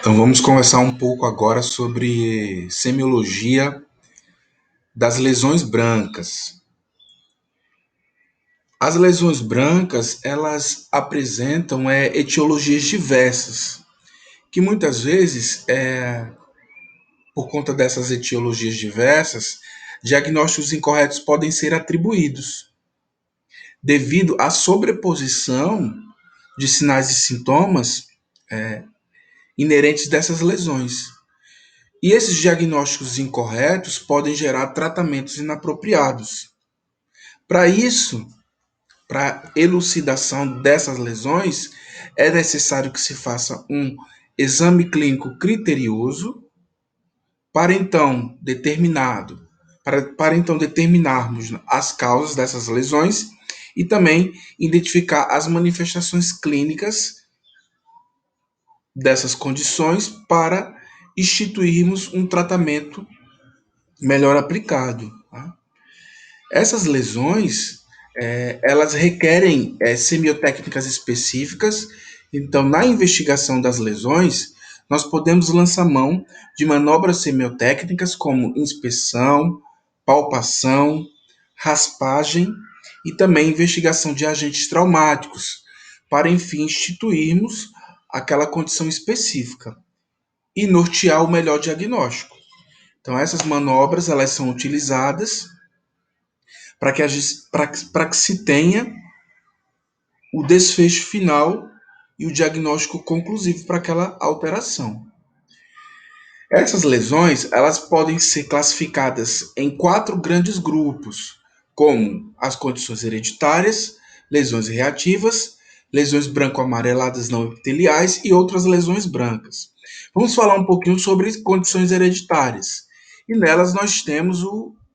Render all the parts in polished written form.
Então vamos conversar um pouco agora sobre semiologia das lesões brancas. As lesões brancas, elas apresentam etiologias diversas, que muitas vezes, por conta dessas etiologias diversas, diagnósticos incorretos podem ser atribuídos, devido à sobreposição de sinais e sintomas inerentes dessas lesões. E esses diagnósticos incorretos podem gerar tratamentos inapropriados. Para isso, para elucidação dessas lesões, é necessário que se faça um exame clínico criterioso para então determinarmos as causas dessas lesões e também identificar as manifestações clínicas dessas condições para instituirmos um tratamento melhor aplicado. Tá? Essas lesões, elas requerem semiotécnicas específicas. Então, na investigação das lesões, nós podemos lançar mão de manobras semiotécnicas como inspeção, palpação, raspagem e também investigação de agentes traumáticos, para enfim instituirmos aquela condição específica e nortear o melhor diagnóstico. Então, essas manobras elas são utilizadas para que se tenha o desfecho final e o diagnóstico conclusivo para aquela alteração. Essas lesões elas podem ser classificadas em 4 grandes grupos, como as condições hereditárias, lesões reativas, lesões branco-amareladas não epiteliais e outras lesões brancas. Vamos falar um pouquinho sobre condições hereditárias. E nelas nós temos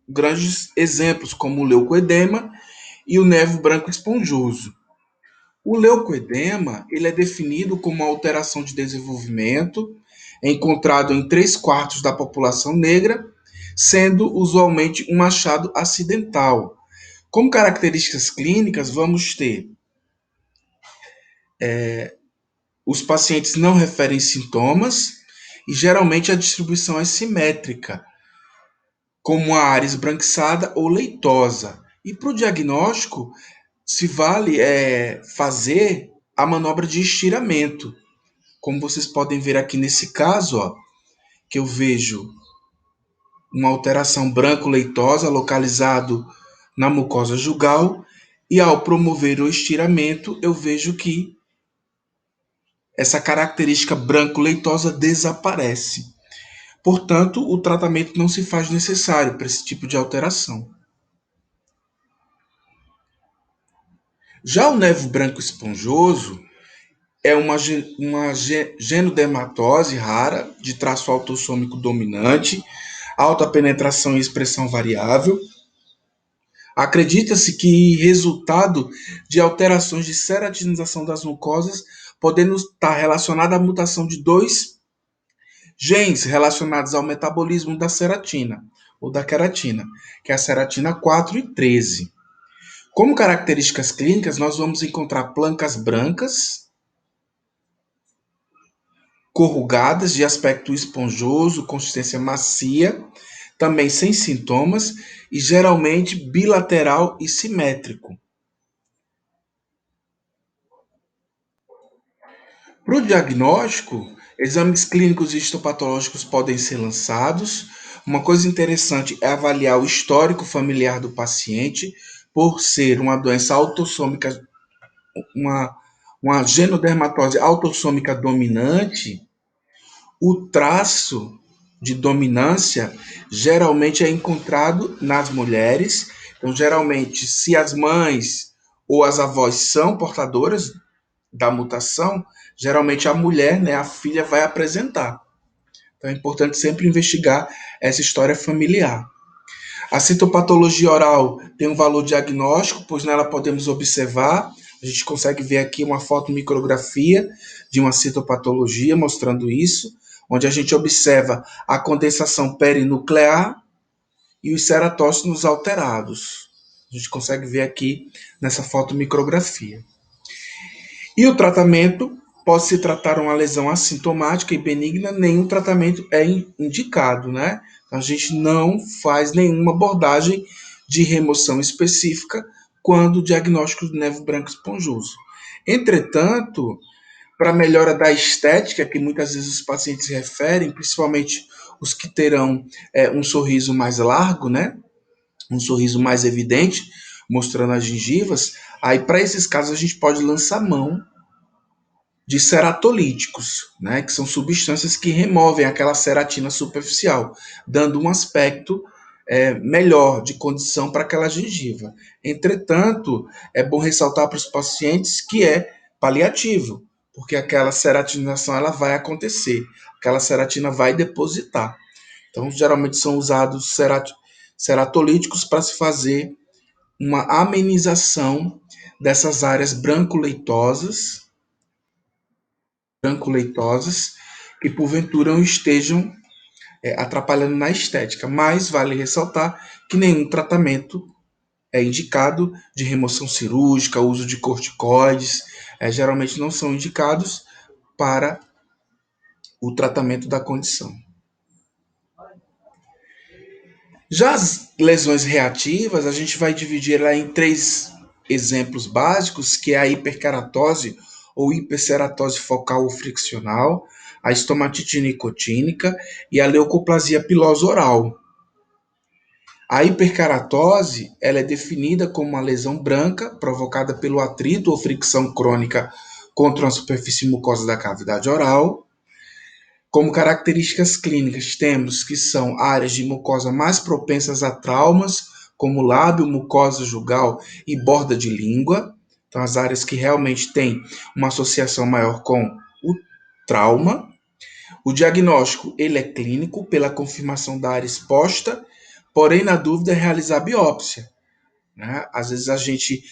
grandes exemplos, como o leucoedema e o névoa branco esponjoso. O leucoedema ele é definido como uma alteração de desenvolvimento encontrado em 3/4 da população negra, sendo usualmente um achado acidental. Como características clínicas, vamos ter os pacientes não referem sintomas e geralmente a distribuição é simétrica, como a área esbranquiçada ou leitosa. E para o diagnóstico, se vale fazer a manobra de estiramento. Como vocês podem ver aqui nesse caso, ó, que eu vejo uma alteração branco-leitosa localizado na mucosa jugal, e ao promover o estiramento, eu vejo que essa característica branco-leitosa desaparece. Portanto, o tratamento não se faz necessário para esse tipo de alteração. Já o névoa branco esponjoso é uma genodermatose rara, de traço autossômico dominante, alta penetração e expressão variável. Acredita-se que resultado de alterações de ceratinização das mucosas, podendo estar relacionada à mutação de 2 genes relacionados ao metabolismo da ceratina, ou da queratina, que é a ceratina 4 e 13. Como características clínicas, nós vamos encontrar plancas brancas, corrugadas, de aspecto esponjoso, consistência macia, também sem sintomas e geralmente bilateral e simétrico. Para o diagnóstico, exames clínicos e histopatológicos podem ser lançados. Uma coisa interessante é avaliar o histórico familiar do paciente, por ser uma doença autossômica, uma, uma genodermatose autossômica dominante. O traço de dominância geralmente é encontrado nas mulheres. Então, geralmente, se as mães ou as avós são portadoras da mutação, geralmente a mulher, né, a filha, vai apresentar. Então, é importante sempre investigar essa história familiar. A citopatologia oral tem um valor diagnóstico, pois nela podemos observar, a gente consegue ver aqui uma fotomicrografia de uma citopatologia mostrando isso, onde a gente observa a condensação perinuclear e os ceratócitos alterados. A gente consegue ver aqui nessa fotomicrografia. E o tratamento Pode-se tratar uma lesão assintomática e benigna, nenhum tratamento é indicado, né? A gente não faz nenhuma abordagem de remoção específica quando o diagnóstico de nervo branco esponjoso. Entretanto, para melhora da estética, que muitas vezes os pacientes referem, principalmente os que terão um sorriso mais largo, né? Um sorriso mais evidente, mostrando as gengivas, aí para esses casos a gente pode lançar mão de ceratolíticos, né, que são substâncias que removem aquela ceratina superficial, dando um aspecto melhor de condição para aquela gengiva. Entretanto, é bom ressaltar para os pacientes que é paliativo, porque aquela ceratinização ela vai acontecer, aquela ceratina vai depositar. Então, geralmente são usados ceratolíticos para se fazer uma amenização dessas áreas branco-leitosas, que porventura não estejam atrapalhando na estética. Mas vale ressaltar que nenhum tratamento é indicado de remoção cirúrgica, uso de corticoides, geralmente não são indicados para o tratamento da condição. Já as lesões reativas, a gente vai dividir ela em três exemplos básicos, que é a hiperkeratose ou hiperceratose focal ou friccional, a estomatite nicotínica e a leucoplasia pilosa oral. A hiperkeratose ela é definida como uma lesão branca provocada pelo atrito ou fricção crônica contra uma superfície mucosa da cavidade oral. Como características clínicas, temos que são áreas de mucosa mais propensas a traumas, como lábio, mucosa jugal e borda de língua. Então, as áreas que realmente têm uma associação maior com o trauma. O diagnóstico ele é clínico pela confirmação da área exposta, porém, na dúvida, é realizar a biópsia. Né? Às vezes a gente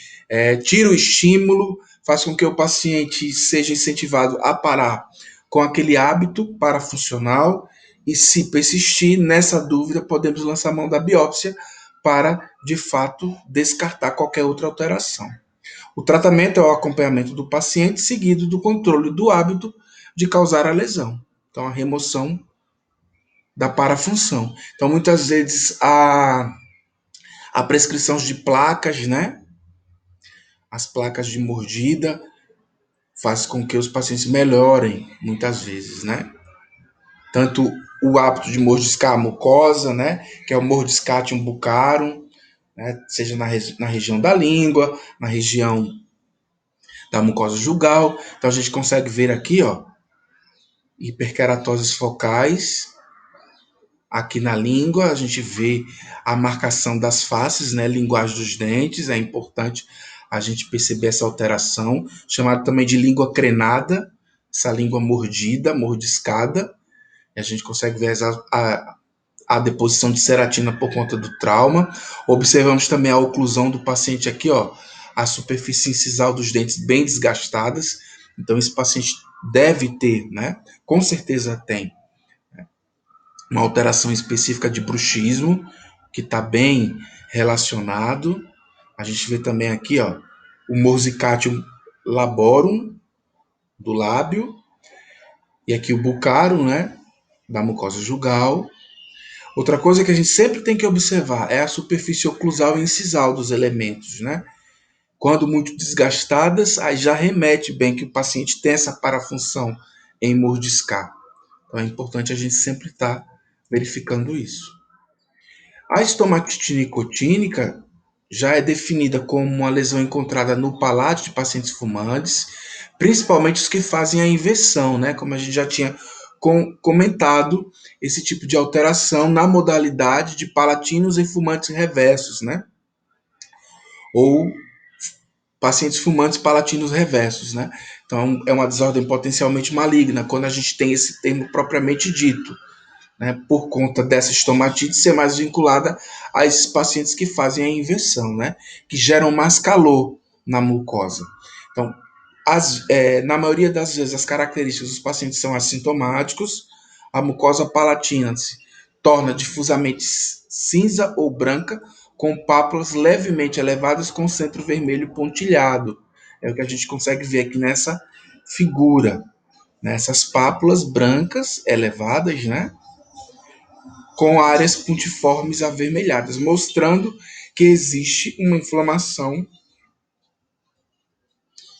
tira o estímulo, faz com que o paciente seja incentivado a parar com aquele hábito parafuncional e, se persistir nessa dúvida, podemos lançar mão da biópsia para, de fato, descartar qualquer outra alteração. O tratamento é o acompanhamento do paciente, seguido do controle do hábito de causar a lesão. Então, a remoção da parafunção. Então, muitas vezes, a prescrição de placas, né? As placas de mordida faz com que os pacientes melhorem muitas vezes, né? Tanto o hábito de mordiscar a mucosa, né? Que é o mordiscatium buccarum, né? Seja na região da língua, na região da mucosa jugal. Então a gente consegue ver aqui, ó, hiperkeratoses focais. Aqui na língua, a gente vê a marcação das faces, né? Linguagem dos dentes, é importante a gente perceber essa alteração, chamada também de língua crenada, essa língua mordida, mordiscada. E a gente consegue ver a deposição de ceratina por conta do trauma. Observamos também a oclusão do paciente aqui, ó, a superfície incisal dos dentes bem desgastadas. Então, esse paciente deve ter, né? Com certeza tem uma alteração específica de bruxismo, que está bem relacionado. A gente vê também aqui, ó, o morsicatium laborum do lábio e aqui o bucaro, né, da mucosa jugal. Outra coisa que a gente sempre tem que observar é a superfície oclusal e incisal dos elementos, né? Quando muito desgastadas, aí já remete bem que o paciente tem essa parafunção em mordiscar. Então é importante a gente sempre estar verificando isso. A estomatite nicotínica já é definida como uma lesão encontrada no palato de pacientes fumantes, principalmente os que fazem a inversão, né? Como a gente já tinha comentado, esse tipo de alteração na modalidade de palatinos e fumantes reversos, né? Ou pacientes fumantes palatinos reversos, né? Então, é uma desordem potencialmente maligna, quando a gente tem esse termo propriamente dito, né, por conta dessa estomatite ser mais vinculada a esses pacientes que fazem a inversão, né, que geram mais calor na mucosa. Então, na maioria das vezes, as características dos pacientes são assintomáticos, a mucosa palatina se torna difusamente cinza ou branca, com pápulas levemente elevadas com centro vermelho pontilhado. É o que a gente consegue ver aqui nessa figura, né, essas pápulas brancas elevadas, né, com áreas pontiformes avermelhadas, mostrando que existe uma inflamação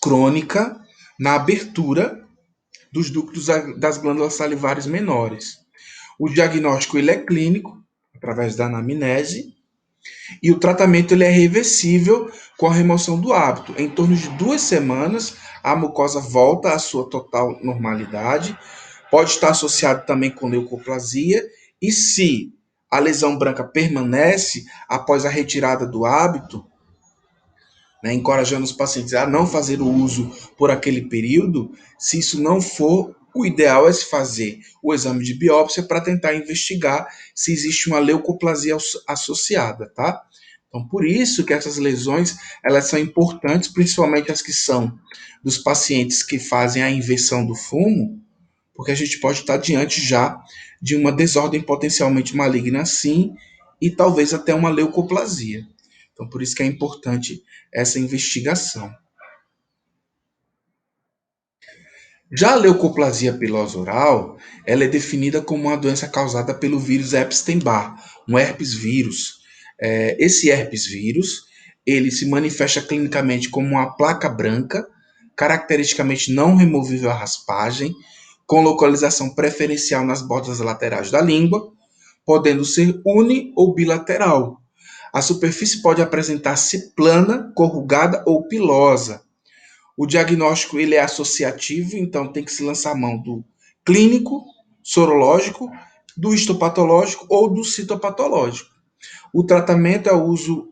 crônica na abertura dos ductos das glândulas salivares menores. O diagnóstico ele é clínico, através da anamnese, e o tratamento ele é reversível com a remoção do hábito. Em torno de 2 semanas, a mucosa volta à sua total normalidade. Pode estar associado também com leucoplasia. E se a lesão branca permanece após a retirada do hábito, né, encorajando os pacientes a não fazer o uso por aquele período, se isso não for, o ideal é se fazer o exame de biópsia para tentar investigar se existe uma leucoplasia associada, tá? Então, por isso que essas lesões, elas são importantes, principalmente as que são dos pacientes que fazem a inversão do fumo, porque a gente pode estar diante já de uma desordem potencialmente maligna, sim, e talvez até uma leucoplasia. Então, por isso que é importante essa investigação. Já a leucoplasia pilosa oral, ela é definida como uma doença causada pelo vírus Epstein-Barr, um herpes vírus. Esse herpes vírus, ele se manifesta clinicamente como uma placa branca, caracteristicamente não removível à raspagem, com localização preferencial nas bordas laterais da língua, podendo ser uni ou bilateral. A superfície pode apresentar-se plana, corrugada ou pilosa. O diagnóstico ele é associativo, então tem que se lançar a mão do clínico, sorológico, do histopatológico ou do citopatológico. O tratamento é o uso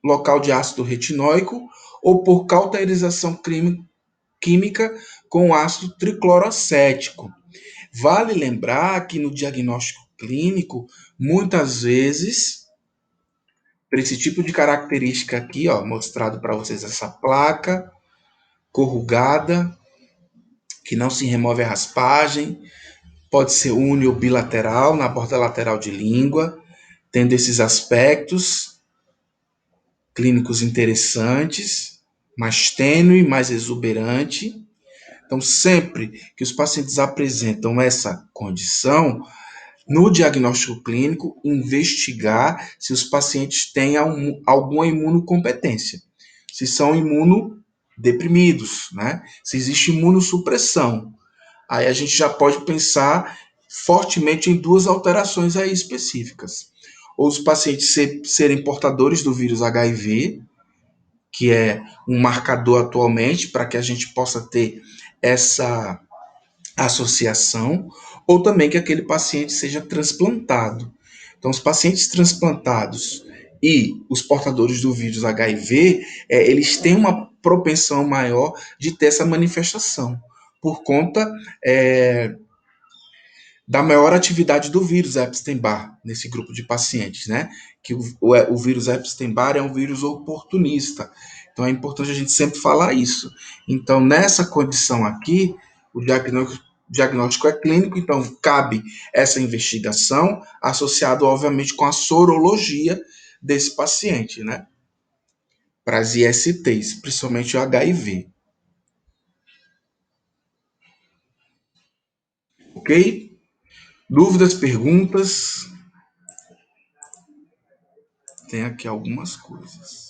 local de ácido retinóico ou por cauterização química com ácido tricloracético. Vale lembrar que no diagnóstico clínico, muitas vezes, para esse tipo de característica aqui, ó, mostrado para vocês essa placa corrugada, que não se remove a raspagem, pode ser uni ou bilateral na borda lateral de língua, tendo esses aspectos clínicos interessantes, mais tênue, mais exuberante. Então, sempre que os pacientes apresentam essa condição, no diagnóstico clínico, investigar se os pacientes têm alguma imunocompetência, se são imunodeprimidos, né? Se existe imunossupressão. Aí a gente já pode pensar fortemente em duas alterações aí específicas. Ou os pacientes serem portadores do vírus HIV, que é um marcador atualmente para que a gente possa ter essa associação, ou também que aquele paciente seja transplantado. Então, os pacientes transplantados e os portadores do vírus HIV, eles têm uma propensão maior de ter essa manifestação, por conta da maior atividade do vírus Epstein-Barr nesse grupo de pacientes, né? Que o vírus Epstein-Barr é um vírus oportunista. Então é importante a gente sempre falar isso. Então, nessa condição aqui, o diagnóstico é clínico, então cabe essa investigação, associado, obviamente, com a sorologia desse paciente, né? Para as ISTs, principalmente o HIV. Ok? Dúvidas, perguntas? Tem aqui algumas coisas.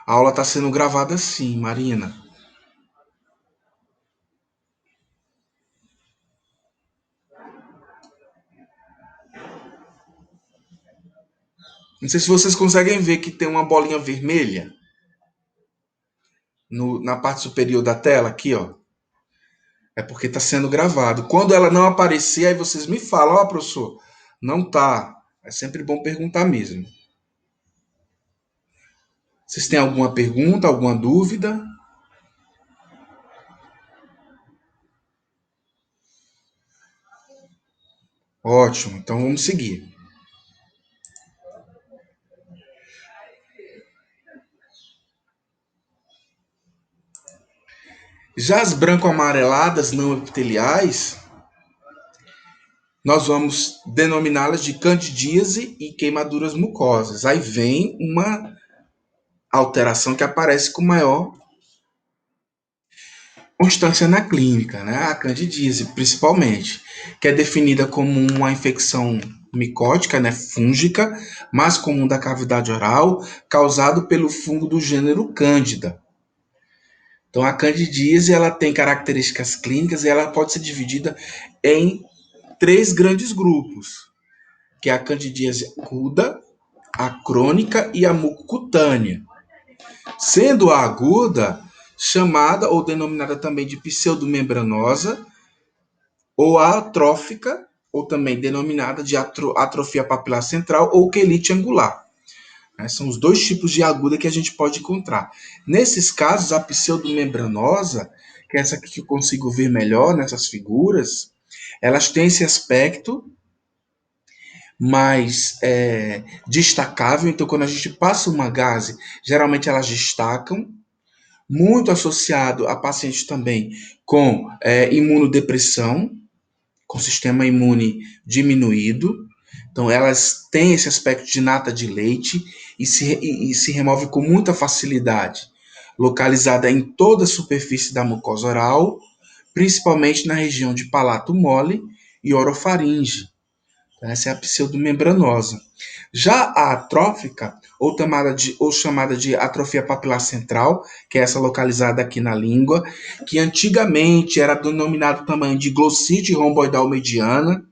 A aula está sendo gravada sim, Marina. Não sei se vocês conseguem ver que tem uma bolinha vermelha na parte superior da tela, aqui, ó. É porque está sendo gravado. Quando ela não aparecer, aí vocês me falam, ó, professor, não tá. É sempre bom perguntar mesmo. Vocês têm alguma pergunta, alguma dúvida? Ótimo, então vamos seguir. Já as branco-amareladas não epiteliais, nós vamos denominá-las de candidíase e queimaduras mucosas. Aí vem uma alteração que aparece com maior constância na clínica, né? A candidíase, principalmente, que é definida como uma infecção micótica, né, fúngica, mais comum da cavidade oral, causado pelo fungo do gênero Cândida. Então, a candidíase ela tem características clínicas e ela pode ser dividida em três grandes grupos, que é a candidíase aguda, a crônica e a mucocutânea. Sendo a aguda chamada ou denominada também de pseudomembranosa, ou a atrófica, ou também denominada de atrofia papilar central ou quelite angular. São os dois tipos de aguda que a gente pode encontrar. Nesses casos, a pseudomembranosa, que é essa aqui que eu consigo ver melhor nessas figuras, elas têm esse aspecto mais destacável. Então, quando a gente passa uma gase, geralmente elas destacam, muito associado a pacientes também com imunodepressão, com sistema imune diminuído. Então, elas têm esse aspecto de nata de leite e se remove com muita facilidade, localizada em toda a superfície da mucosa oral, principalmente na região de palato mole e orofaringe. Essa é a pseudomembranosa. Já a atrófica, ou chamada de atrofia papilar central, que é essa localizada aqui na língua, que antigamente era denominado também de glossite romboidal mediana,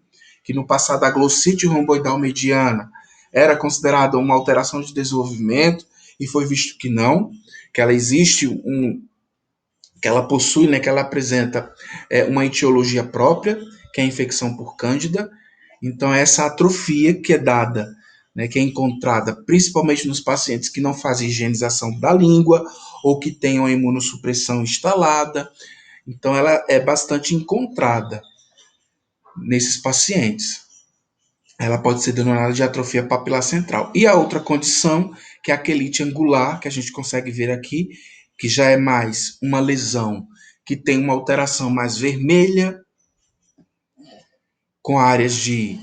que no passado a glossite romboidal mediana era considerada uma alteração de desenvolvimento, e foi visto que não, que ela existe que ela possui, né, que ela apresenta uma etiologia própria, que é a infecção por cândida. Então, essa atrofia que é dada, né, que é encontrada principalmente nos pacientes que não fazem higienização da língua ou que tenham a imunossupressão instalada. Então, ela é bastante encontrada nesses pacientes. Ela pode ser denominada de atrofia papilar central. E a outra condição, que é a quelite angular, que a gente consegue ver aqui, que já é mais uma lesão que tem uma alteração mais vermelha, com áreas de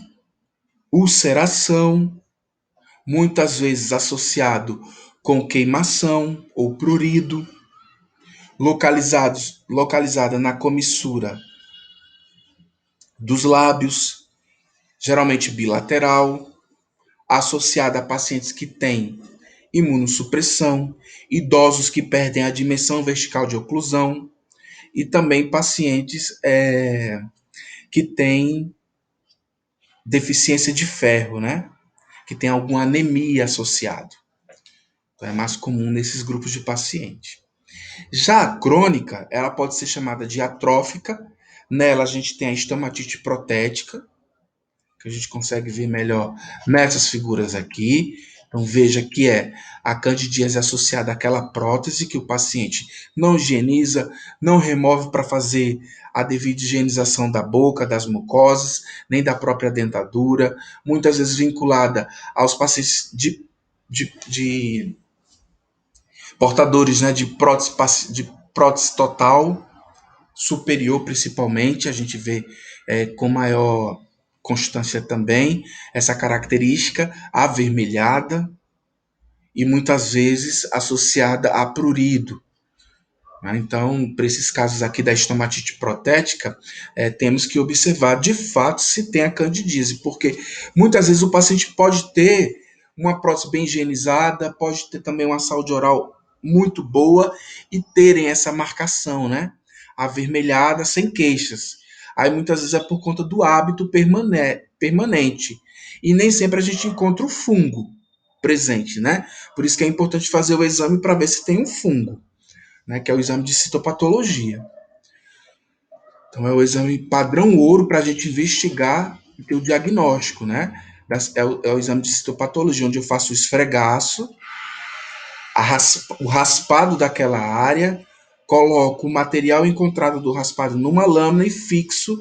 ulceração, muitas vezes associado com queimação ou prurido, localizada na comissura dos lábios, geralmente bilateral, associada a pacientes que têm imunossupressão, idosos que perdem a dimensão vertical de oclusão e também pacientes que têm deficiência de ferro, né? Que tem alguma anemia associado. Então, é mais comum nesses grupos de paciente. Já a crônica, ela pode ser chamada de atrófica. Nela a gente tem a estomatite protética, que a gente consegue ver melhor nessas figuras aqui. Então veja que é a candidíase associada àquela prótese que o paciente não higieniza, não remove para fazer a devida higienização da boca, das mucosas, nem da própria dentadura, muitas vezes vinculada aos pacientes de portadores, né, de prótese total, superior principalmente, a gente vê com maior constância também essa característica avermelhada e muitas vezes associada a prurido. Né? Então, para esses casos aqui da estomatite protética, temos que observar de fato se tem a candidíase, porque muitas vezes o paciente pode ter uma prótese bem higienizada, pode ter também uma saúde oral muito boa e terem essa marcação, né? Avermelhada, sem queixas. Aí muitas vezes é por conta do hábito permanente. E nem sempre a gente encontra o fungo presente, né? Por isso que é importante fazer o exame para ver se tem um fungo, né, que é o exame de citopatologia. Então, é o exame padrão ouro para a gente investigar e ter o diagnóstico, né? É o exame de citopatologia, onde eu faço o esfregaço, o raspado daquela área, coloco o material encontrado do raspado numa lâmina e fixo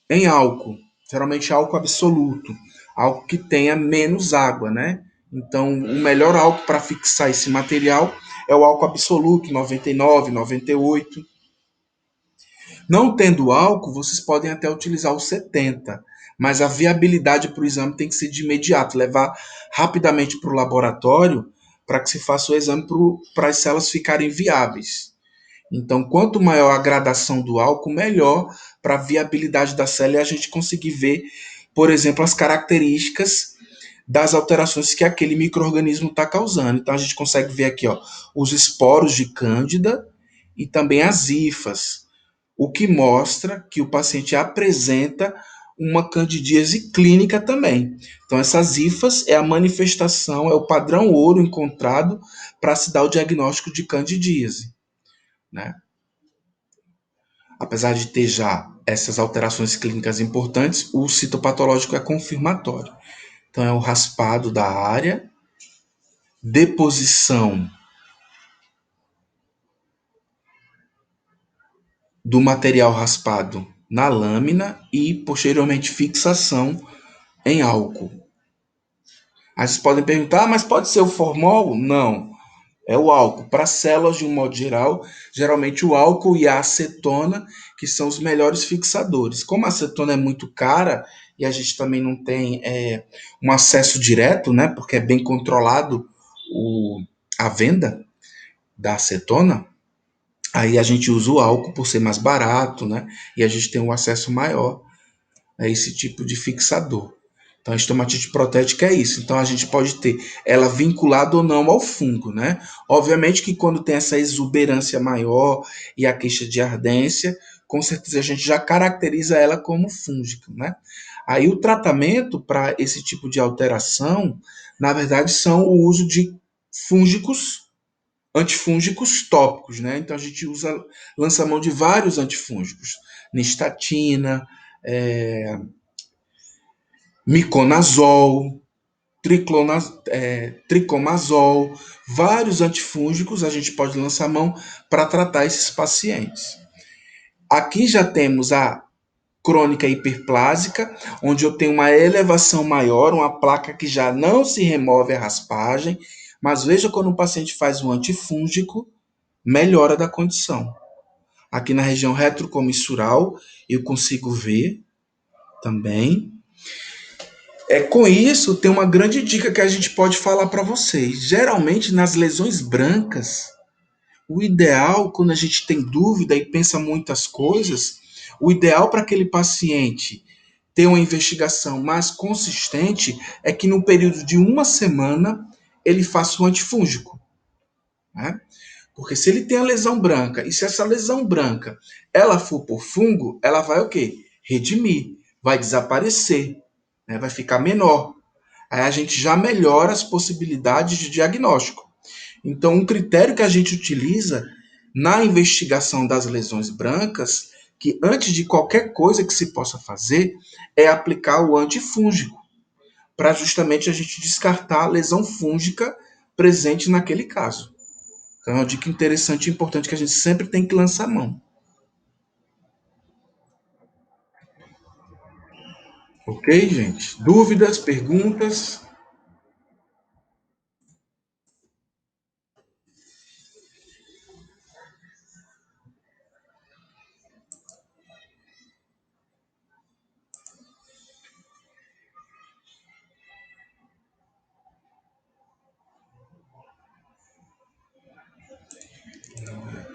em álcool, geralmente álcool absoluto, álcool que tenha menos água, né? Então, o melhor álcool para fixar esse material é o álcool absoluto, 99, 98. Não tendo álcool, vocês podem até utilizar o 70, mas a viabilidade para o exame tem que ser de imediato, levar rapidamente para o laboratório para que se faça o exame para as células ficarem viáveis. Então, quanto maior a gradação do álcool, melhor para a viabilidade da célula e a gente conseguir ver, por exemplo, as características das alterações que aquele micro-organismo está causando. Então, a gente consegue ver aqui ó, os esporos de Cândida e também as hifas, o que mostra que o paciente apresenta uma candidíase clínica também. Então, essas hifas é a manifestação, é o padrão ouro encontrado para se dar o diagnóstico de candidíase, né? Apesar de ter já essas alterações clínicas importantes, o citopatológico é confirmatório. Então, é o raspado da área, deposição do material raspado na lâmina e, posteriormente, fixação em álcool. Aí vocês podem perguntar, mas pode ser o formol? Não, é o álcool. Para células, de um modo geral, geralmente o álcool e a acetona, que são os melhores fixadores. Como a acetona é muito cara e a gente também não tem um acesso direto, né, porque é bem controlado a venda da acetona, aí a gente usa o álcool por ser mais barato, né, e a gente tem um acesso maior a esse tipo de fixador. Então, a estomatite protética é isso. Então, a gente pode ter ela vinculada ou não ao fungo, né? Obviamente que quando tem essa exuberância maior e a queixa de ardência, com certeza a gente já caracteriza ela como fúngica, né? Aí o tratamento para esse tipo de alteração, na verdade, são o uso de fúngicos, antifúngicos tópicos, né? Então a gente lança mão de vários antifúngicos, nistatina, é, miconazol, tricomazol, vários antifúngicos a gente pode lançar mão para tratar esses pacientes. Aqui já temos a crônica hiperplásica, onde eu tenho uma elevação maior, uma placa que já não se remove a raspagem, mas veja quando o paciente faz um antifúngico, melhora da condição. Aqui na região retrocomissural eu consigo ver também. Com isso, tem uma grande dica que a gente pode falar para vocês. Geralmente, nas lesões brancas, o ideal, quando a gente tem dúvida e pensa muitas coisas, o ideal para aquele paciente ter uma investigação mais consistente é que no período de uma semana ele faça um antifúngico, né? Porque se ele tem a lesão branca, e se essa lesão branca ela for por fungo, ela vai o quê? Redimir, vai desaparecer, né? Vai ficar menor. Aí a gente já melhora as possibilidades de diagnóstico. Então, um critério que a gente utiliza na investigação das lesões brancas, que antes de qualquer coisa que se possa fazer, é aplicar o antifúngico, para justamente a gente descartar a lesão fúngica presente naquele caso. Então, é uma dica interessante e importante que a gente sempre tem que lançar a mão. Ok, gente? Dúvidas, perguntas?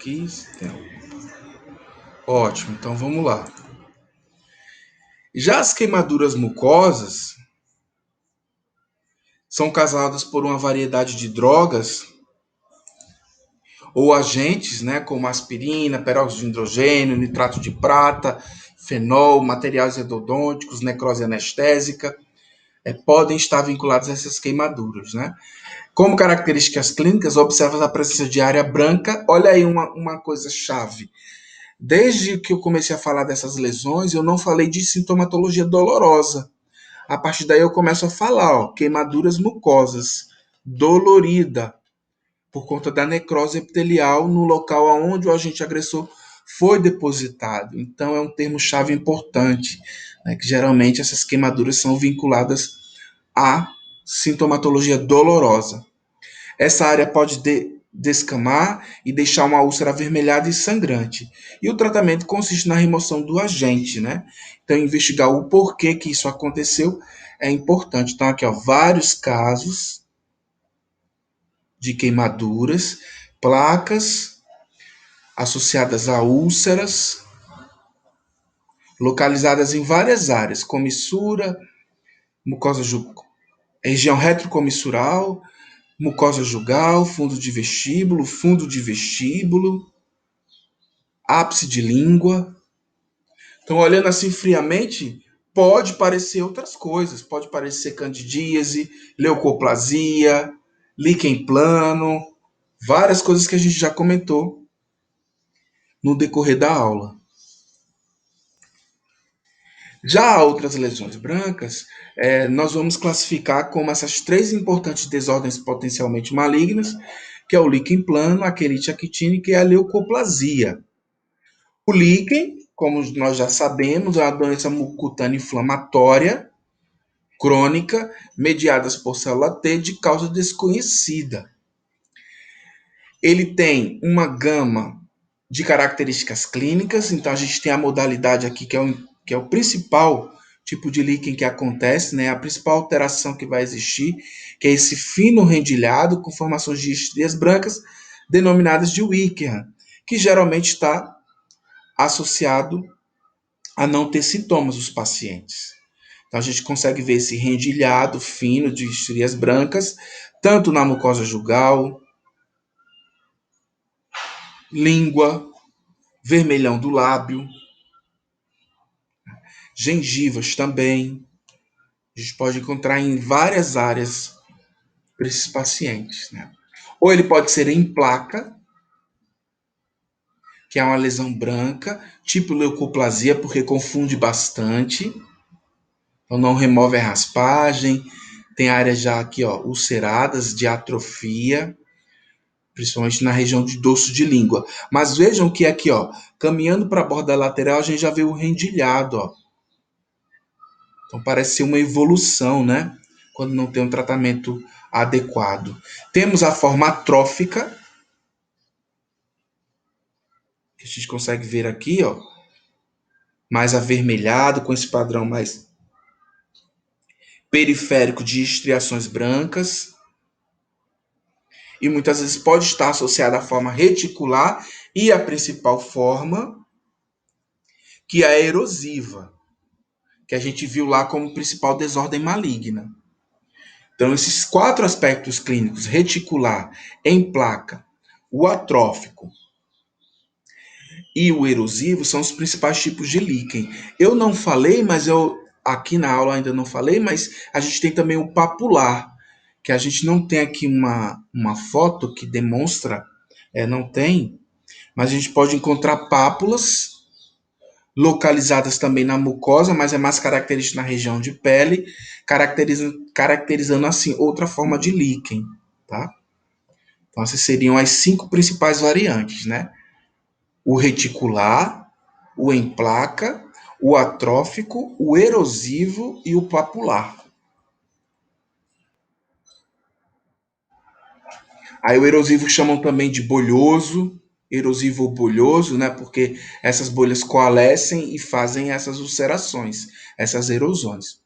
Aqui tem. Ótimo, então vamos lá. Já as queimaduras mucosas são causadas por uma variedade de drogas ou agentes, né, como aspirina, peróxido de hidrogênio, nitrato de prata, fenol, materiais endodônticos, necrose anestésica, podem estar vinculados a essas queimaduras, né? Como características clínicas, observa a presença de área branca. Olha aí uma coisa chave. Desde que eu comecei a falar dessas lesões, eu não falei de sintomatologia dolorosa. A partir daí eu começo a falar, ó, queimaduras mucosas, dolorida, por conta da necrose epitelial no local onde o agente agressor foi depositado. Então é um termo-chave importante, né, que geralmente essas queimaduras são vinculadas à sintomatologia dolorosa. Essa área pode descamar e deixar uma úlcera avermelhada e sangrante. E o tratamento consiste na remoção do agente, né? Então, investigar o porquê que isso aconteceu é importante. Então, aqui, ó, vários casos de queimaduras, placas associadas a úlceras, localizadas em várias áreas, comissura, mucosa região retrocomissural, mucosa jugal, fundo de vestíbulo, ápice de língua. Então, olhando assim friamente, pode parecer outras coisas. Pode parecer candidíase, leucoplasia, líquen plano, várias coisas que a gente já comentou no decorrer da aula. Já outras lesões brancas, nós vamos classificar como essas três importantes desordens potencialmente malignas, que é o líquen plano, a quelite actínica e a leucoplasia. O líquen, como nós já sabemos, é uma doença mucutânea inflamatória crônica mediada por célula T de causa desconhecida. Ele tem uma gama de características clínicas, então a gente tem a modalidade aqui que é o principal tipo de líquen que acontece, né? A principal alteração que vai existir, que é esse fino rendilhado com formações de estrias brancas, denominadas de Wickham, que geralmente está associado a não ter sintomas dos pacientes. Então a gente consegue ver esse rendilhado fino de estrias brancas, tanto na mucosa jugal, língua, vermelhão do lábio, gengivas também. A gente pode encontrar em várias áreas para esses pacientes, né? Ou ele pode ser em placa, que é uma lesão branca, tipo leucoplasia, porque confunde bastante. Então não remove a raspagem. Tem áreas já aqui, ó, ulceradas de atrofia, principalmente na região de dorso de língua. Mas vejam que aqui, ó, caminhando para a borda lateral, a gente já vê o rendilhado, ó. Então parece ser uma evolução, né? Quando não tem um tratamento adequado. Temos a forma atrófica, que a gente consegue ver aqui, ó, mais avermelhado, com esse padrão mais periférico de estriações brancas. E muitas vezes pode estar associada à forma reticular e à principal forma, que é a erosiva, que a gente viu lá como principal desordem maligna. Então, esses quatro aspectos clínicos, reticular, em placa, o atrófico e o erosivo, são os principais tipos de líquen. Eu não falei, mas eu aqui na aula ainda não falei, mas a gente tem também o papular, que a gente não tem aqui uma foto que demonstra, não tem, mas a gente pode encontrar pápulas localizadas também na mucosa, mas é mais característico na região de pele, caracterizando assim outra forma de líquen, tá? Então essas seriam as cinco principais variantes, né? O reticular, o em placa, o atrófico, o erosivo e o papular. Aí o erosivo chamam também de bolhoso, erosivo ou bolhoso, né? Porque essas bolhas coalescem e fazem essas ulcerações, essas erosões.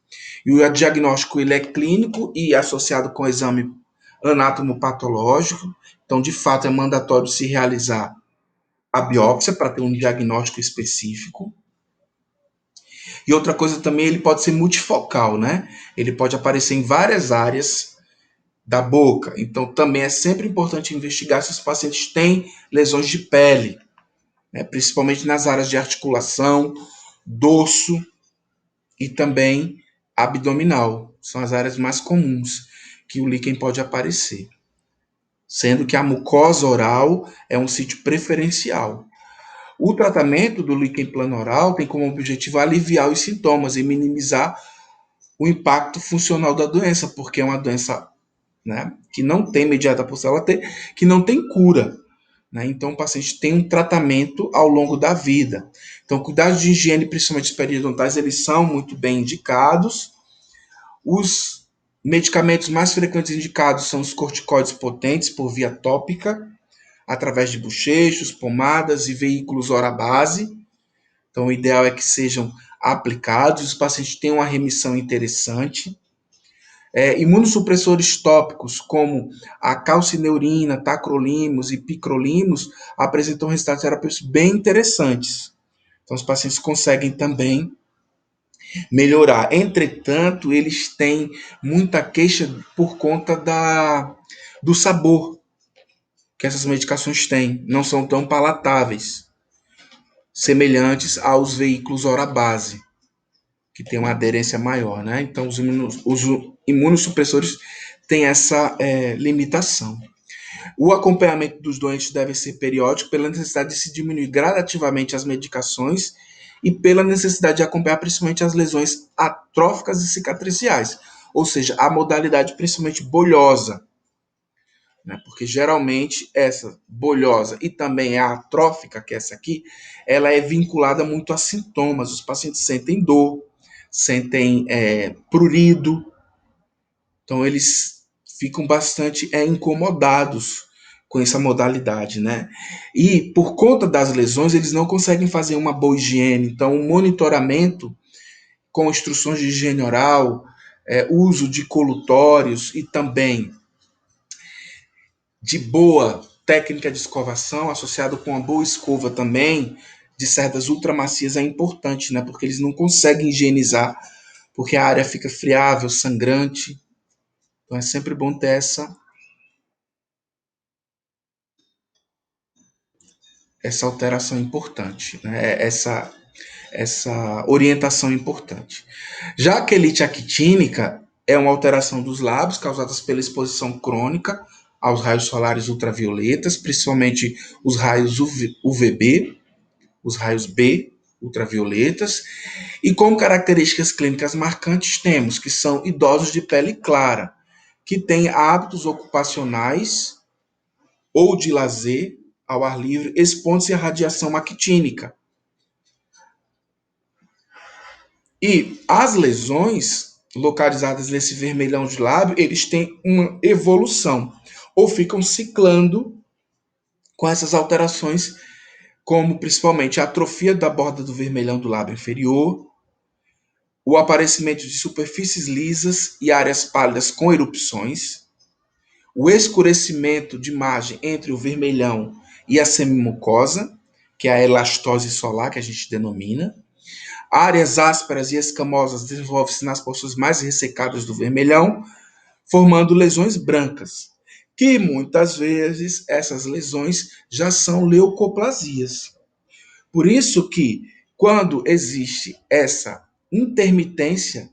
E o diagnóstico ele é clínico e associado com o exame anatomopatológico. Então, de fato, é mandatório se realizar a biópsia para ter um diagnóstico específico. E outra coisa também, ele pode ser multifocal, né? Ele pode aparecer em várias áreas da boca. Então, também é sempre importante investigar se os pacientes têm lesões de pele, né? Principalmente nas áreas de articulação, dorso e também abdominal. São as áreas mais comuns que o líquen pode aparecer. Sendo que a mucosa oral é um sítio preferencial. O tratamento do líquen plano oral tem como objetivo aliviar os sintomas e minimizar o impacto funcional da doença, porque é uma doença, né, que não tem mediada por célula T, que não tem cura. Né? Então, o paciente tem um tratamento ao longo da vida. Então, cuidados de higiene, principalmente os periodontais, eles são muito bem indicados. Os medicamentos mais frequentes indicados são os corticoides potentes por via tópica, através de bochechos, pomadas e veículos ora-base. Então, o ideal é que sejam aplicados, os pacientes tenham uma remissão interessante. Imunossupressores tópicos, como a calcineurina, tacrolimus e picrolimus, apresentam resultados terapêuticos bem interessantes. Então, os pacientes conseguem também melhorar. Entretanto, eles têm muita queixa por conta do sabor que essas medicações têm. Não são tão palatáveis, semelhantes aos veículos hora base, que tem uma aderência maior, né? Então, os imunossupressores têm essa limitação. O acompanhamento dos doentes deve ser periódico pela necessidade de se diminuir gradativamente as medicações e pela necessidade de acompanhar principalmente as lesões atróficas e cicatriciais, ou seja, a modalidade principalmente bolhosa, né? Porque geralmente essa bolhosa e também a atrófica, que é essa aqui, ela é vinculada muito a sintomas. Os pacientes sentem dor, sentem prurido, então eles ficam bastante incomodados com essa modalidade, né? E por conta das lesões, eles não conseguem fazer uma boa higiene. Então, o monitoramento com instruções de higiene oral, uso de colutórios e também de boa técnica de escovação, associado com uma boa escova também, de cerdas ultramacias, é importante, né? Porque eles não conseguem higienizar, porque a área fica friável, sangrante. Então é sempre bom ter essa alteração importante, né? Essa orientação importante. Já a quelite actínica é uma alteração dos lábios causadas pela exposição crônica aos raios solares ultravioletas, principalmente os raios UVB, os raios B ultravioletas, e como características clínicas marcantes temos que são idosos de pele clara, que têm hábitos ocupacionais ou de lazer ao ar livre, expondo-se à radiação actínica. E as lesões localizadas nesse vermelhão de lábio, eles têm uma evolução, ou ficam ciclando com essas alterações, como principalmente a atrofia da borda do vermelhão do lábio inferior, o aparecimento de superfícies lisas e áreas pálidas com erupções, o escurecimento de margem entre o vermelhão e a semimucosa, que é a elastose solar, que a gente denomina. Áreas ásperas e escamosas desenvolvem-se nas porções mais ressecadas do vermelhão, formando lesões brancas, que muitas vezes essas lesões já são leucoplasias. Por isso que, quando existe essa intermitência,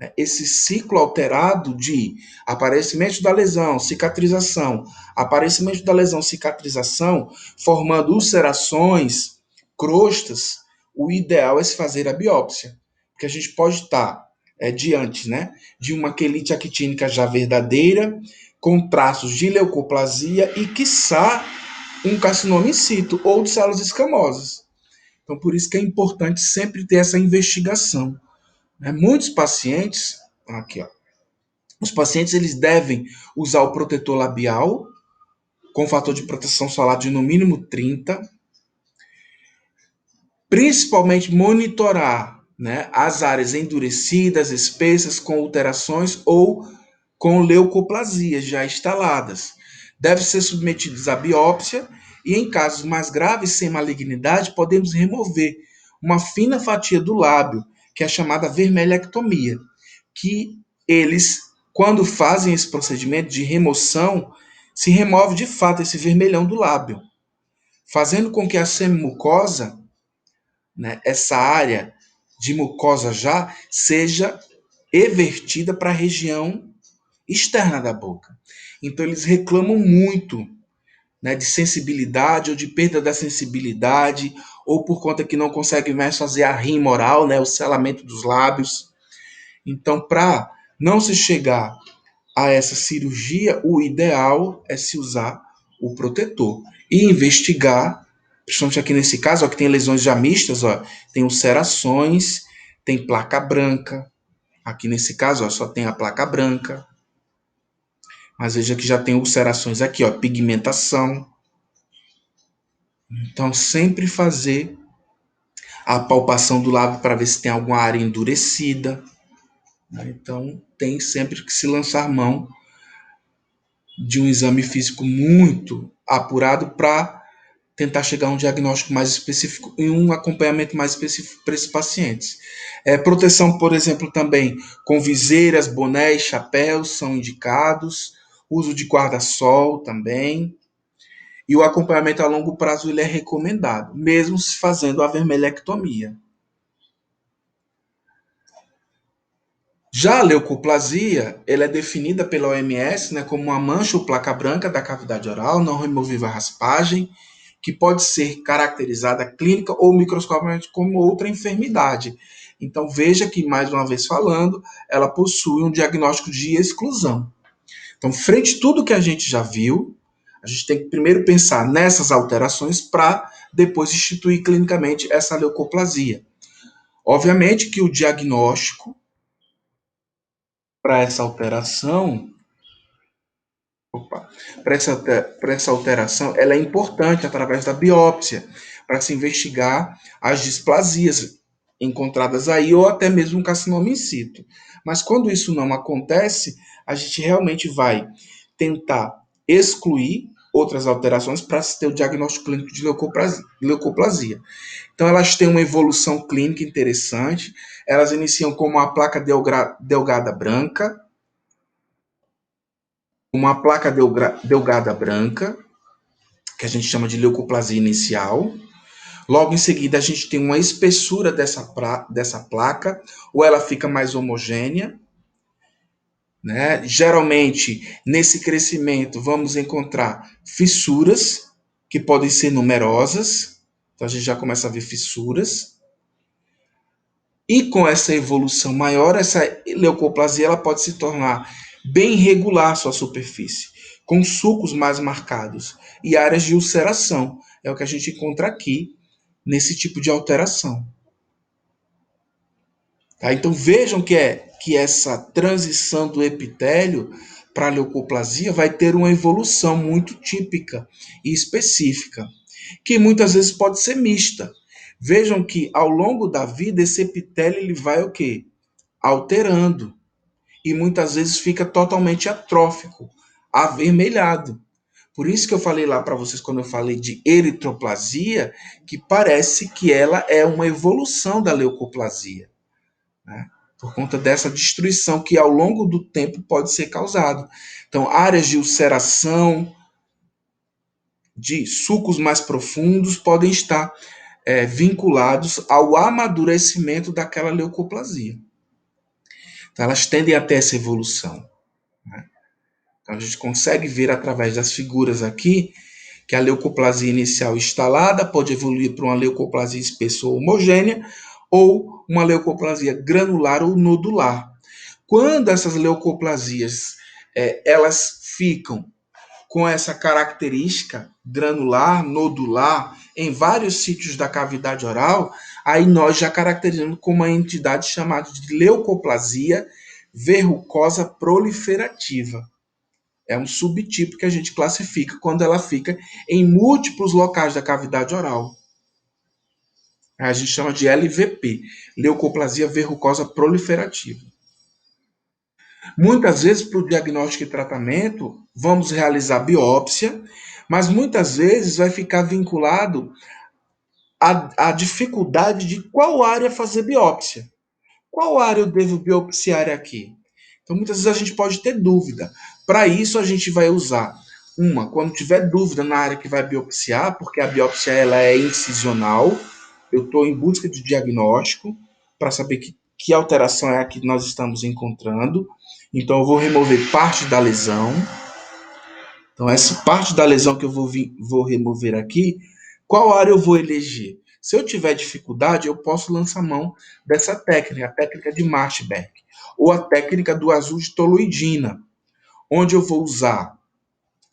né, esse ciclo alterado de aparecimento da lesão, cicatrização, aparecimento da lesão, cicatrização, formando ulcerações, crostas, o ideal é se fazer a biópsia, porque a gente pode estar diante, né, de uma quelite actínica já verdadeira, com traços de leucoplasia e, quiçá, um carcinoma in situ ou de células escamosas. Então, por isso que é importante sempre ter essa investigação, né? Muitos pacientes, aqui ó, os pacientes eles devem usar o protetor labial com fator de proteção solar de no mínimo 30, principalmente monitorar, né, as áreas endurecidas, espessas, com alterações ou com leucoplasias já instaladas. Devem ser submetidos à biópsia e, em casos mais graves, sem malignidade, podemos remover uma fina fatia do lábio, que é chamada vermelhectomia, que eles, quando fazem esse procedimento de remoção, se remove de fato esse vermelhão do lábio, fazendo com que a semimucosa, né, essa área de mucosa já, seja evertida para a região externa da boca. Então eles reclamam muito, né, de sensibilidade ou de perda da sensibilidade, ou por conta que não conseguem mais fazer a rima oral, né, o selamento dos lábios. Então, para não se chegar a essa cirurgia, o ideal é se usar o protetor e investigar, principalmente aqui nesse caso, ó, que tem lesões já mistas, ó, tem ulcerações, tem placa branca. Aqui nesse caso, ó, só tem a placa branca. Mas veja que já tem ulcerações aqui, ó, pigmentação. Então, sempre fazer a palpação do lábio para ver se tem alguma área endurecida. Né? Então, tem sempre que se lançar mão de um exame físico muito apurado para tentar chegar a um diagnóstico mais específico e um acompanhamento mais específico para esses pacientes. Proteção, por exemplo, também com viseiras, bonés, chapéus são indicados, uso de guarda-sol também, e o acompanhamento a longo prazo ele é recomendado, mesmo se fazendo a vermelhectomia. Já a leucoplasia, ela é definida pela OMS, né, como uma mancha ou placa branca da cavidade oral, não removível à raspagem, que pode ser caracterizada clínica ou microscopicamente como outra enfermidade. Então veja que, mais uma vez falando, ela possui um diagnóstico de exclusão. Então, frente a tudo que a gente já viu, a gente tem que primeiro pensar nessas alterações para depois instituir clinicamente essa leucoplasia. Obviamente que o diagnóstico para essa alteração, para essa alteração, ela é importante através da biópsia, para se investigar as displasias encontradas aí, ou até mesmo um carcinoma in situ. Mas quando isso não acontece, a gente realmente vai tentar excluir outras alterações para se ter o diagnóstico clínico de leucoplasia. Então, elas têm uma evolução clínica interessante, elas iniciam como uma placa delgada branca, uma placa delgada branca, que a gente chama de leucoplasia inicial. Logo em seguida, a gente tem uma espessura dessa placa, ou ela fica mais homogênea. Né? Geralmente, nesse crescimento, vamos encontrar fissuras, que podem ser numerosas. Então, a gente já começa a ver fissuras. E com essa evolução maior, essa leucoplasia ela pode se tornar bem irregular sua superfície, com sulcos mais marcados e áreas de ulceração. É o que a gente encontra aqui nesse tipo de alteração. Tá? Então vejam que essa transição do epitélio para a leucoplasia vai ter uma evolução muito típica e específica, que muitas vezes pode ser mista. Vejam que ao longo da vida esse epitélio ele vai o quê? Alterando e muitas vezes fica totalmente atrófico, avermelhado. Por isso que eu falei lá para vocês quando eu falei de eritroplasia, que parece que ela é uma evolução da leucoplasia, né? Por conta dessa destruição que ao longo do tempo pode ser causada. Então, áreas de ulceração, de sulcos mais profundos podem estar vinculados ao amadurecimento daquela leucoplasia. Então, elas tendem a ter essa evolução. Né? Então, a gente consegue ver através das figuras aqui que a leucoplasia inicial instalada pode evoluir para uma leucoplasia espessa ou homogênea ou uma leucoplasia granular ou nodular. Quando essas leucoplasias elas ficam com essa característica granular, nodular, em vários sítios da cavidade oral, aí nós já caracterizamos como uma entidade chamada de leucoplasia verrucosa proliferativa. É um subtipo que a gente classifica quando ela fica em múltiplos locais da cavidade oral. A gente chama de LVP, leucoplasia verrucosa proliferativa. Muitas vezes, para o diagnóstico e tratamento, vamos realizar biópsia, mas muitas vezes vai ficar vinculado à dificuldade de qual área fazer biópsia. Qual área eu devo biopsiar aqui? Então, muitas vezes a gente pode ter dúvida. Para isso, a gente vai usar quando tiver dúvida na área que vai biopsiar, porque a biópsia ela é incisional, eu estou em busca de diagnóstico para saber que alteração é a que nós estamos encontrando. Então, eu vou remover parte da lesão. Então, essa parte da lesão que eu vou remover aqui, qual área eu vou eleger? Se eu tiver dificuldade, eu posso lançar mão dessa técnica, a técnica de Marshberg, ou a técnica do azul de toloidina, onde eu vou usar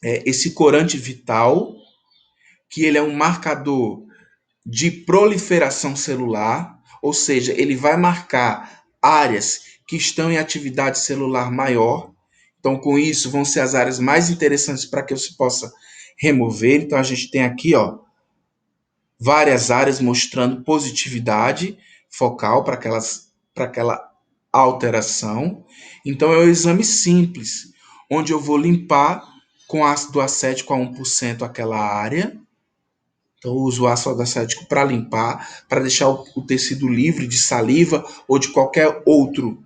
esse corante vital, que ele é um marcador de proliferação celular, ou seja, ele vai marcar áreas que estão em atividade celular maior. Então, com isso, vão ser as áreas mais interessantes para que você possa remover. Então, a gente tem aqui, ó, várias áreas mostrando positividade focal para aquela alteração. Então, é um exame simples, onde eu vou limpar com ácido acético a 1% aquela área. Então, eu uso o ácido acético para limpar, para deixar o tecido livre de saliva ou de qualquer outro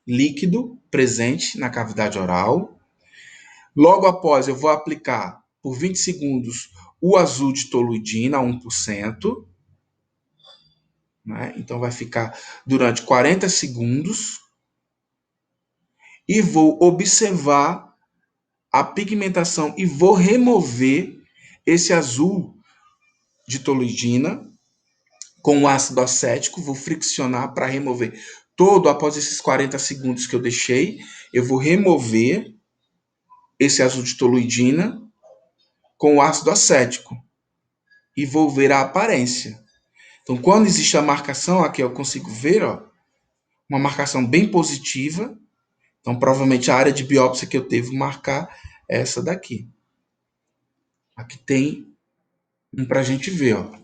líquido presente na cavidade oral. Logo após, eu vou aplicar por 20 segundos o azul de toluidina a 1%. Né? Então, vai ficar durante 40 segundos. E vou observar a pigmentação e vou remover esse azul de toluidina com o ácido acético. Vou friccionar para remover todo, após esses 40 segundos que eu deixei, eu vou remover esse azul de toluidina com o ácido acético e vou ver a aparência. Então, quando existe a marcação, aqui eu consigo ver, ó, uma marcação bem positiva. Então, provavelmente a área de biópsia que eu devo marcar é essa daqui. Aqui tem um para a gente ver, ó.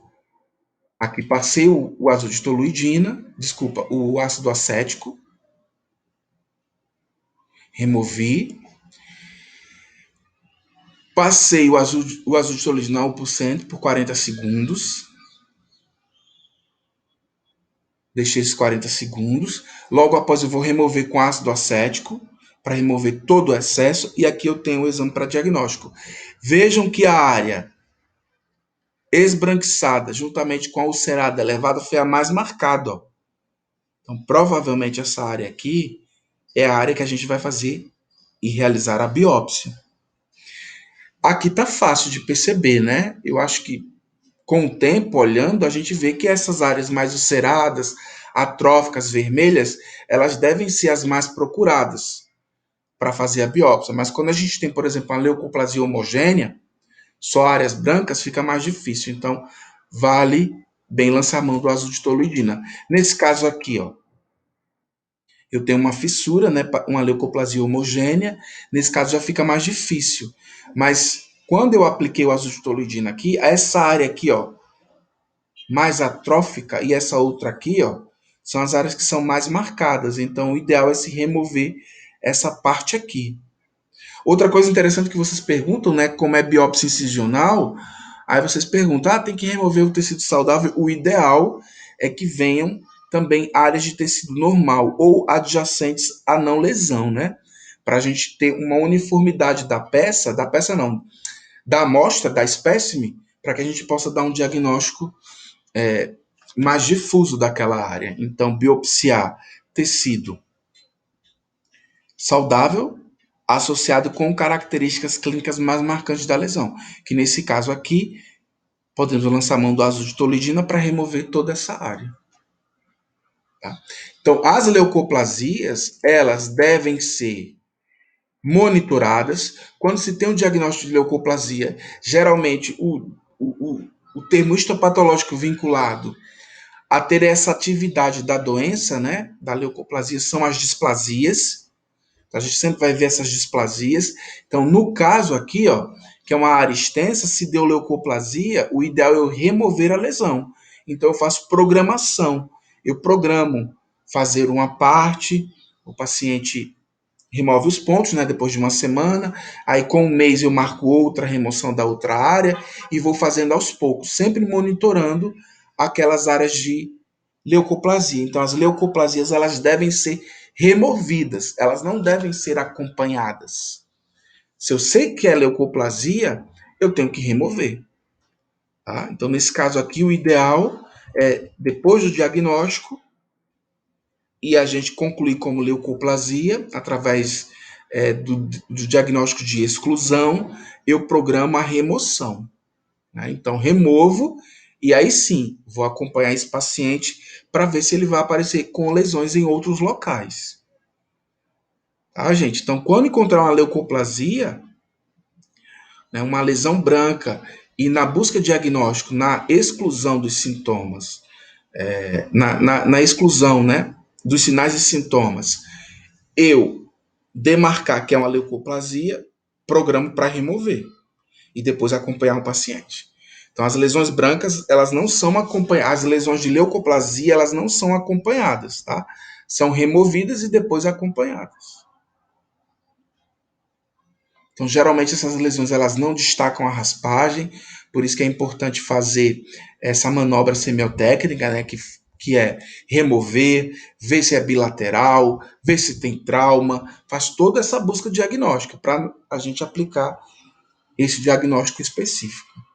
Aqui passei o ácido de toluidina, desculpa, o ácido acético, removi, passei o azul de toluidina a 1% por 40 segundos, deixei esses 40 segundos, logo após eu vou remover com ácido acético, para remover todo o excesso, e aqui eu tenho o exame para diagnóstico. Vejam que a área esbranquiçada, juntamente com a ulcerada elevada, foi a mais marcada, ó. Então, provavelmente essa área aqui é a área que a gente vai fazer e realizar a biópsia. Aqui tá fácil de perceber, né? Eu acho que com o tempo, olhando, a gente vê que essas áreas mais ulceradas, atróficas, vermelhas, elas devem ser as mais procuradas para fazer a biópsia. Mas quando a gente tem, por exemplo, uma leucoplasia homogênea, só áreas brancas, fica mais difícil. Então, vale bem lançar a mão do azul de toluidina. Nesse caso aqui, ó, eu tenho uma fissura, né, uma leucoplasia homogênea. Nesse caso já fica mais difícil. Mas quando eu apliquei o azul de toluidina aqui, essa área aqui, ó, mais atrófica e essa outra aqui, ó, são as áreas que são mais marcadas. Então, o ideal é se remover essa parte aqui. Outra coisa interessante que vocês perguntam, né, como é biópsia incisional, aí vocês perguntam, tem que remover o tecido saudável? O ideal é que venham também áreas de tecido normal ou adjacentes à não lesão, né? Para a gente ter uma uniformidade da peça não, da amostra, da espécime, para que a gente possa dar um diagnóstico mais difuso daquela área. Então, biopsiar tecido saudável associado com características clínicas mais marcantes da lesão, que nesse caso aqui, podemos lançar a mão do azul de toluidina para remover toda essa área. Tá? Então, as leucoplasias, elas devem ser monitoradas. Quando se tem um diagnóstico de leucoplasia, geralmente o termo histopatológico vinculado a ter essa atividade da doença, né, da leucoplasia, são as displasias. A gente sempre vai ver essas displasias. Então, no caso aqui, ó, que é uma área extensa, se deu leucoplasia, o ideal é eu remover a lesão. Então, eu faço programação. Eu programo fazer uma parte, o paciente remove os pontos, né, depois de uma semana, aí com um mês eu marco outra remoção da outra área e vou fazendo aos poucos, sempre monitorando aquelas áreas de leucoplasia. Então, as leucoplasias elas devem ser removidas, elas não devem ser acompanhadas. Se eu sei que é leucoplasia, eu tenho que remover. Tá? Então, nesse caso aqui, o ideal é, depois do diagnóstico, e a gente concluir como leucoplasia, através do diagnóstico de exclusão, eu programo a remoção. Né? Então, removo e aí sim vou acompanhar esse paciente para ver se ele vai aparecer com lesões em outros locais. Tá, gente? Então, quando encontrar uma leucoplasia, né, uma lesão branca, e na busca de diagnóstico, na exclusão dos sintomas, na exclusão, né, dos sinais e sintomas, eu demarcar que é uma leucoplasia, programo para remover e depois acompanhar o paciente. Então, as lesões brancas, elas não são acompanhadas, as lesões de leucoplasia, elas não são acompanhadas, tá? são removidas e depois acompanhadas. Então, geralmente essas lesões elas não destacam a raspagem, por isso que é importante fazer essa manobra semiotécnica, né, que é remover, ver se é bilateral, ver se tem trauma, faz toda essa busca diagnóstica para a gente aplicar esse diagnóstico específico.